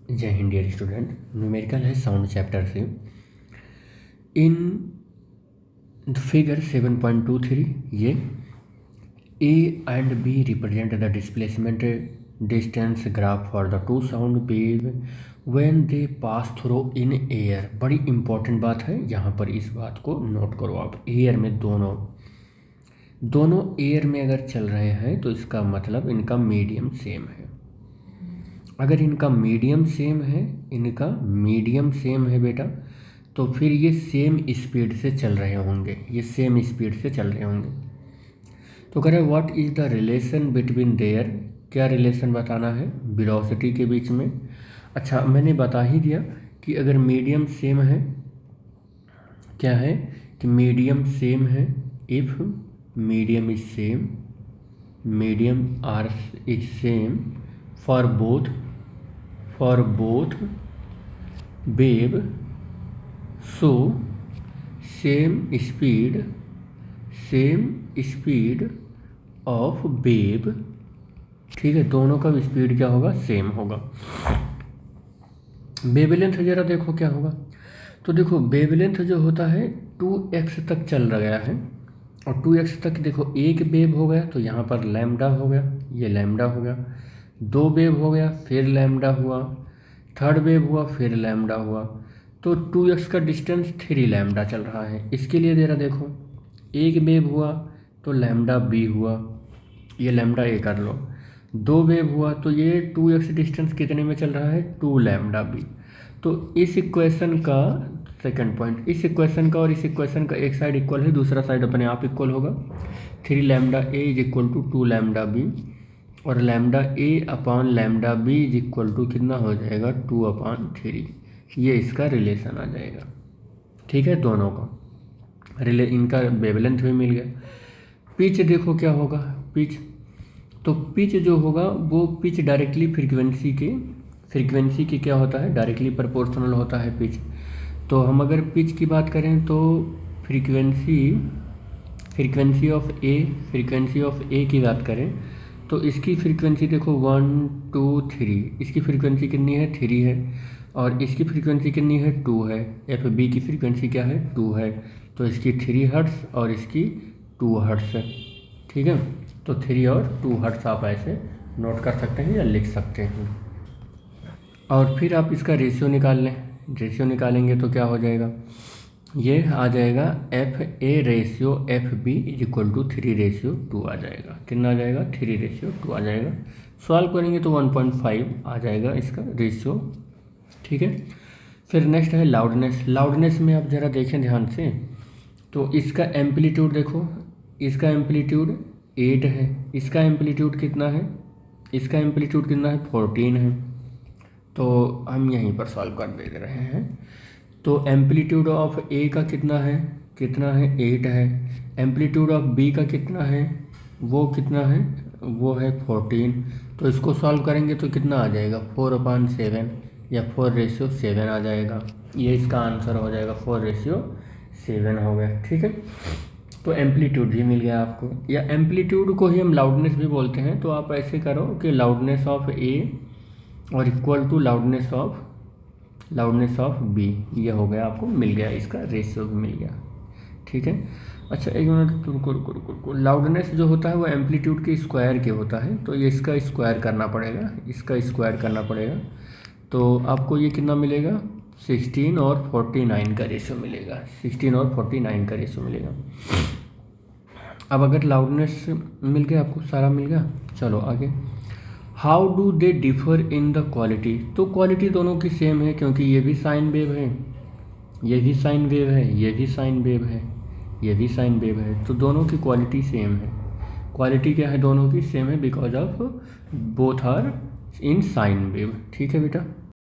जय हिंद dear student. Numerical है साउंड चैप्टर से। इन फिगर 7.23 ये A and B represent the displacement distance graph for the two sound wave when they pass through in air. बड़ी important बात है, यहाँ पर इस बात को नोट करो आप। एयर में दोनों एयर में अगर चल रहे हैं तो इसका मतलब इनका मीडियम सेम है। अगर इनका मीडियम सेम है बेटा, तो फिर ये सेम स्पीड से चल रहे होंगे, तो कह रहे what is the relation between their. क्या रिलेशन बताना है वेलोसिटी के बीच में। अच्छा, मैंने बता ही दिया कि अगर मीडियम सेम है, क्या है कि मीडियम सेम है, if medium is same, medium are is same for both wave, so same speed of wave, ठीक है, दोनों का स्पीड क्या होगा, सेम होगा। वेवलेंथ जरा देखो क्या होगा। तो देखो वेवलेंथ जो होता है 2x तक चल गया है, और 2x तक देखो एक वेव हो गया तो यहाँ पर लैम्डा हो गया, ये लैम्डा हो गया, दो वेव हो गया फिर लैम्डा हुआ, थर्ड वेव हुआ फिर लैम्डा हुआ, तो 2x का डिस्टेंस 3 लैम्डा चल रहा है। इसके लिए ज़रा देखो, एक वेव हुआ तो लैम्डा बी हुआ, ये लैम्डा ए कर लो, दो वेव हुआ तो ये 2x डिस्टेंस कितने में चल रहा है, 2 लैम्डा बी। तो इस इक्वेशन का सेकंड पॉइंट, इस इक्वेशन का और इस इक्वेशन का एक साइड इक्वल है, दूसरा साइड अपने आप इक्वल होगा। 3 lambda A is equal to 2 lambda B, और lambda A upon lambda B is equal to कितना हो जाएगा, 2/3। ये इसका रिलेशन आ जाएगा, ठीक है। दोनों का इनका वेवलेंथ भी मिल गया। पिच देखो क्या होगा, तो पिच जो होगा वो पिच डायरेक्टली फ्रीक्वेंसी के क्या होता है, डायरेक्टली प्रोपोर्शनल होता है पिच। तो हम अगर पिच की बात करें तो फ्रीक्वेंसी ऑफ ए की बात करें तो इसकी फ्रीक्वेंसी देखो 1 2 3, इसकी फ्रीक्वेंसी कितनी है, 3 है, और इसकी फ्रीक्वेंसी कितनी है, 2 है। एफ बी की फ्रीक्वेंसी क्या है, 2 है, तो इसकी 3 हर्ट्स और इसकी 2 हर्ट्स है, ठीक है। तो 3 और 2 हर्ट्स आप ऐसे नोट कर सकते हैं या लिख सकते हैं। और फिर आप इसका रेशियो निकाल लें, रेशियो निकालेंगे तो क्या हो जाएगा, ये आ जाएगा F A ratio F B is equal to 3:2 आ जाएगा। कितना आ जाएगा, 3:2 आ जाएगा। सॉल्व करेंगे तो 1.5 आ जाएगा इसका रेशियो, ठीक है। फिर नेक्स्ट है लाउडनेस में आप ज़रा देखें ध्यान से, तो इसका एम्पलीट्यूड देखो, इसका एम्पलीट्यूड 8 है, इसका एम्पलीट्यूड कितना है, 14 है। तो हम यहीं पर सॉल्व कर दे रहे हैं। तो एम्पलीट्यूड ऑफ ए का कितना है 8 है, एम्पलीट्यूड ऑफ बी का कितना है, वो है 14। तो इसको सॉल्व करेंगे तो कितना आ जाएगा, 4/7 या 4:7 आ जाएगा। ये इसका आंसर हो जाएगा, 4:7 हो गया, ठीक है। तो एम्पलीट्यूड भी मिल गया आपको, या एम्पलीट्यूड को ही हम लाउडनेस भी बोलते हैं। तो आप ऐसे करो कि लाउडनेस ऑफ ए और equal to loudness of B, ये हो गया, आपको मिल गया, इसका रेशियो भी मिल गया, ठीक है। अच्छा एक मिनट रुको, लाउडनेस जो होता है वो एम्पलीट्यूड के स्क्वायर के होता है, तो ये इसका स्क्वायर करना पड़ेगा, तो आपको ये कितना मिलेगा, 16 और 49 का रेशियो मिलेगा। अब अगर लाउडनेस मिल गया आपको, सारा मिल गया, चलो आगे। How do they differ in the quality. तो क्वालिटी दोनों की सेम है, क्योंकि ये भी साइन वेव है, ये भी साइन वेव है, तो दोनों की क्वालिटी सेम है। क्वालिटी क्या है, दोनों की सेम है, because of both are in sine wave, ठीक है बेटा।